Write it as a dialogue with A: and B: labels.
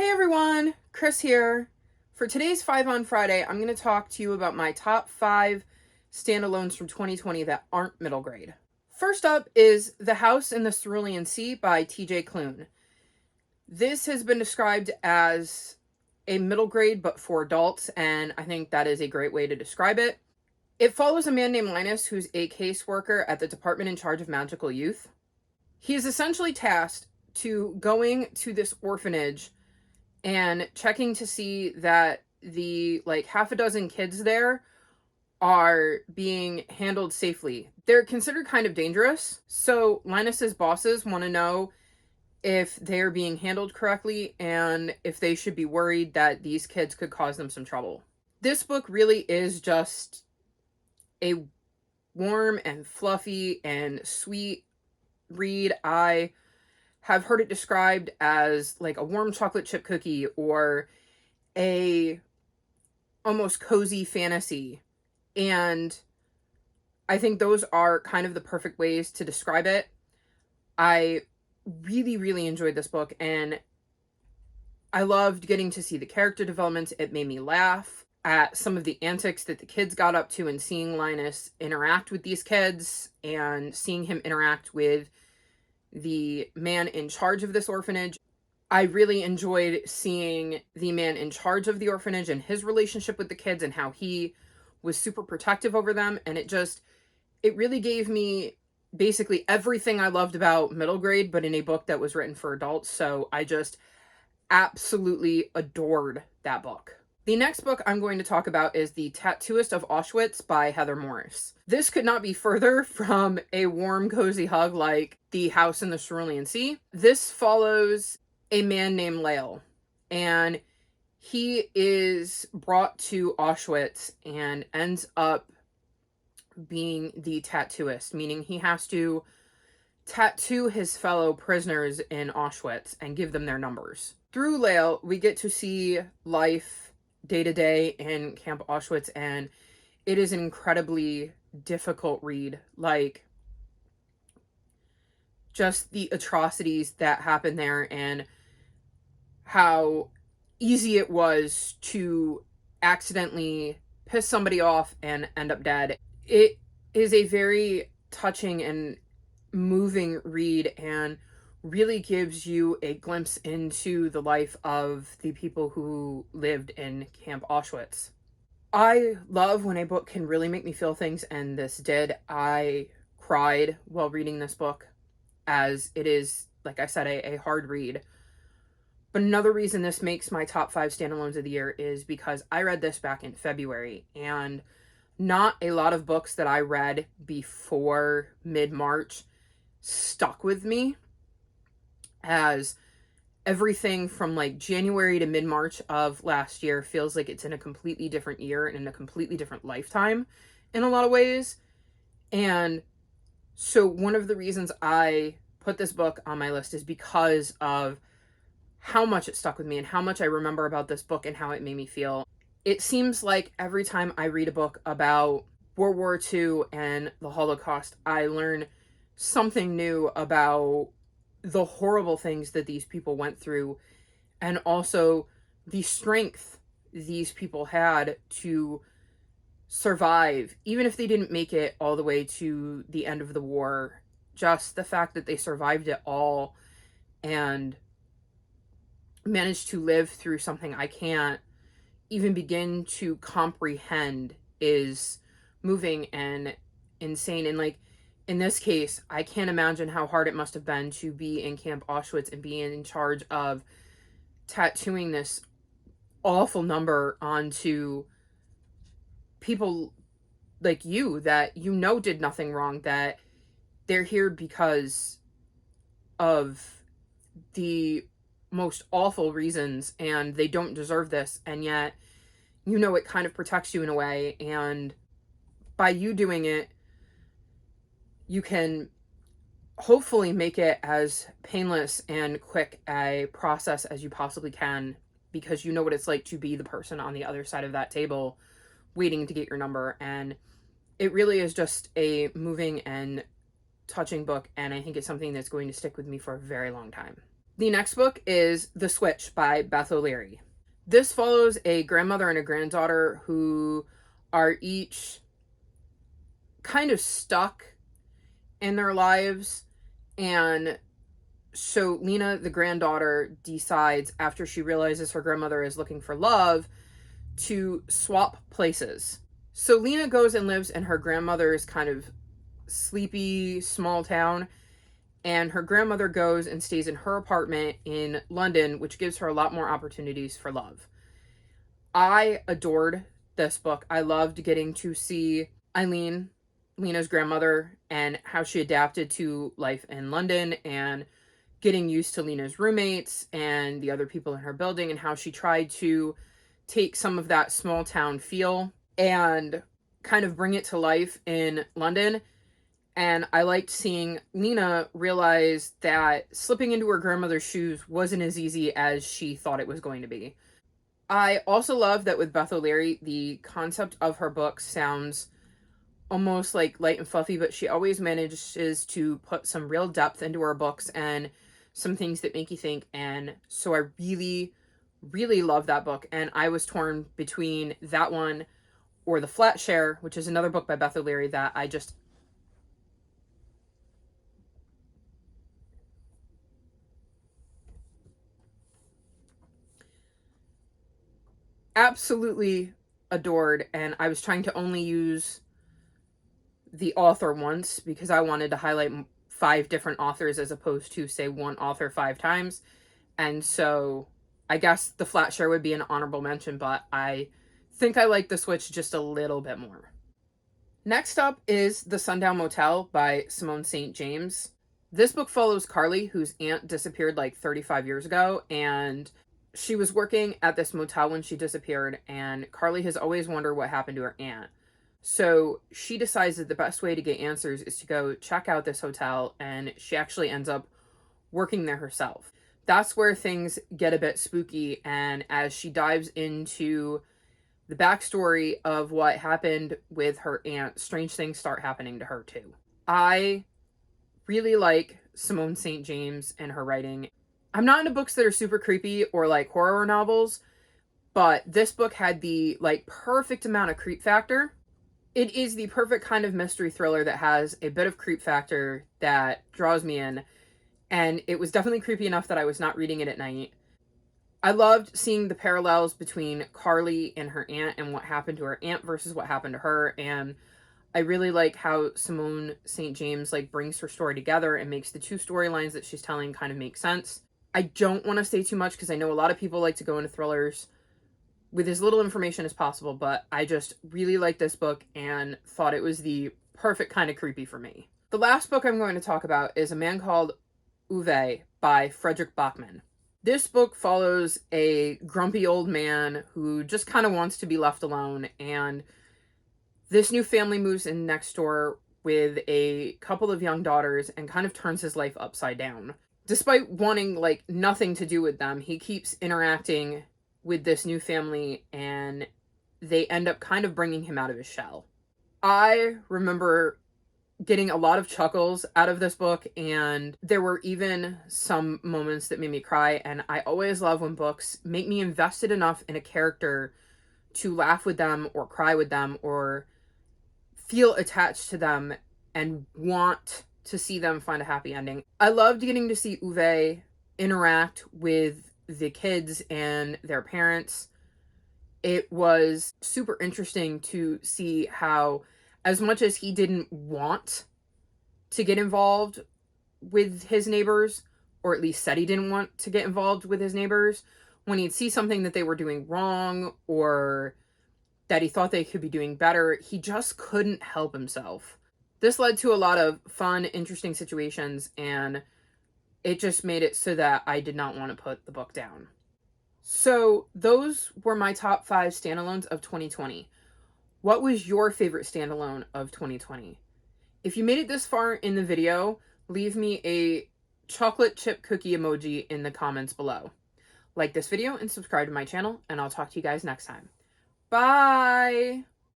A: Hey everyone, Chris here. For today's 5 on Friday, I'm going to talk to you about my top 5 standalones from 2020 that aren't middle grade. First up is The House in the Cerulean Sea by TJ Klune. This has been described as a middle grade but for adults, and I think that is a great way to describe it. It follows a man named Linus who's a caseworker at the department in charge of magical youth. He is essentially tasked to going to this orphanage and checking to see that the half a dozen kids there are being handled safely. They're considered kind of dangerous, so Linus's bosses want to know if they're being handled correctly and if they should be worried that these kids could cause them some trouble. This book really is just a warm and fluffy and sweet read. I have heard it described as like a warm chocolate chip cookie or a almost cozy fantasy. And I think those are kind of the perfect ways to describe it. I really, really enjoyed this book, and I loved getting to see the character development. It made me laugh at some of the antics that the kids got up to, and seeing Linus interact with these kids and seeing him interact with the man in charge of this orphanage. I really enjoyed seeing the man in charge of the orphanage and his relationship with the kids and how he was super protective over them. And it really gave me basically everything I loved about middle grade, but in a book that was written for adults. So I just absolutely adored that book. The next book I'm going to talk about is The Tattooist of Auschwitz by Heather Morris. This could not be further from a warm, cozy hug like The House in the Cerulean Sea. This follows a man named Lael, and he is brought to Auschwitz and ends up being the tattooist, meaning he has to tattoo his fellow prisoners in Auschwitz and give them their numbers. Through Lael, we get to see life day to day in Camp Auschwitz, and it is an incredibly difficult read. Like, just the atrocities that happen there and how easy it was to accidentally piss somebody off and end up dead. It is a very touching and moving read, and really gives you a glimpse into the life of the people who lived in Camp Auschwitz. I love when a book can really make me feel things, and this did. I cried while reading this book, as it is, like I said, a hard read. But another reason this makes my top 5 standalones of the year is because I read this back in February, and not a lot of books that I read before mid-March stuck with me, as everything from January to mid-March of last year feels like it's in a completely different year and in a completely different lifetime in a lot of ways. And so one of the reasons I put this book on my list is because of how much it stuck with me and how much I remember about this book and how it made me feel. It seems like every time I read a book about World War II and the Holocaust, I learn something new about the horrible things that these people went through, and also the strength these people had to survive, even if they didn't make it all the way to the end of the war. Just the fact that they survived it all and managed to live through something I can't even begin to comprehend is moving and insane. And in this case, I can't imagine how hard it must have been to be in Camp Auschwitz and be in charge of tattooing this awful number onto people like you that did nothing wrong, that they're here because of the most awful reasons and they don't deserve this, and yet it kind of protects you in a way, and by you doing it, you can hopefully make it as painless and quick a process as you possibly can, because you know what it's like to be the person on the other side of that table waiting to get your number. And it really is just a moving and touching book, and I think it's something that's going to stick with me for a very long time. The next book is The Switch by Beth O'Leary. This follows a grandmother and a granddaughter who are each kind of stuck in their lives. And so Lena, the granddaughter, decides after she realizes her grandmother is looking for love to swap places. So Lena goes and lives in her grandmother's kind of sleepy small town, and her grandmother goes and stays in her apartment in London, which gives her a lot more opportunities for love. I adored this book. I loved getting to see Eileen, Lena's grandmother, and how she adapted to life in London, and getting used to Lena's roommates and the other people in her building, and how she tried to take some of that small town feel and kind of bring it to life in London. And I liked seeing Lena realize that slipping into her grandmother's shoes wasn't as easy as she thought it was going to be. I also love that with Beth O'Leary, the concept of her book sounds almost like light and fluffy, but she always manages to put some real depth into her books and some things that make you think. And so I really, really love that book. And I was torn between that one or The Flat Share, which is another book by Beth O'Leary that I just absolutely adored. And I was trying to only use the author once because I wanted to highlight 5 different authors as opposed to, say, one author 5 times. And so I guess The Flat Share would be an honorable mention, but I think I like The Switch just a little bit more. Next up is The Sundown Motel by Simone St. James. This book follows Carly, whose aunt disappeared like 35 years ago, and she was working at this motel when she disappeared, and Carly has always wondered what happened to her aunt. So she decides that the best way to get answers is to go check out this hotel, and she actually ends up working there herself. That's where things get a bit spooky, and as she dives into the backstory of what happened with her aunt, strange things start happening to her too. I really like Simone St. James and her writing. I'm not into books that are super creepy or like horror novels, but this book had the like perfect amount of creep factor. It is the perfect kind of mystery thriller that has a bit of creep factor that draws me in, and it was definitely creepy enough that I was not reading it at night. I loved seeing the parallels between Carly and her aunt and what happened to her aunt versus what happened to her, and I really like how Simone St. James like brings her story together and makes the 2 storylines that she's telling kind of make sense. I don't want to say too much because I know a lot of people like to go into thrillers with as little information as possible, but I just really liked this book and thought it was the perfect kind of creepy for me. The last book I'm going to talk about is A Man Called Ovey by Frederick Bachman. This book follows a grumpy old man who just kind of wants to be left alone, and this new family moves in next door with a couple of young daughters and kind of turns his life upside down. Despite wanting like nothing to do with them, he keeps interacting with this new family, and they end up kind of bringing him out of his shell. I remember getting a lot of chuckles out of this book, and there were even some moments that made me cry, and I always love when books make me invested enough in a character to laugh with them or cry with them or feel attached to them and want to see them find a happy ending. I loved getting to see Uwe interact with the kids and their parents. It was super interesting to see how, as much as he didn't want to get involved with his neighbors, or at least said he didn't want to get involved with his neighbors, when he'd see something that they were doing wrong or that he thought they could be doing better, he just couldn't help himself. This led to a lot of fun, interesting situations, and it just made it so that I did not want to put the book down. So those were my top 5 standalones of 2020. What was your favorite standalone of 2020? If you made it this far in the video, leave me a chocolate chip cookie emoji in the comments below. Like this video and subscribe to my channel, and I'll talk to you guys next time. Bye!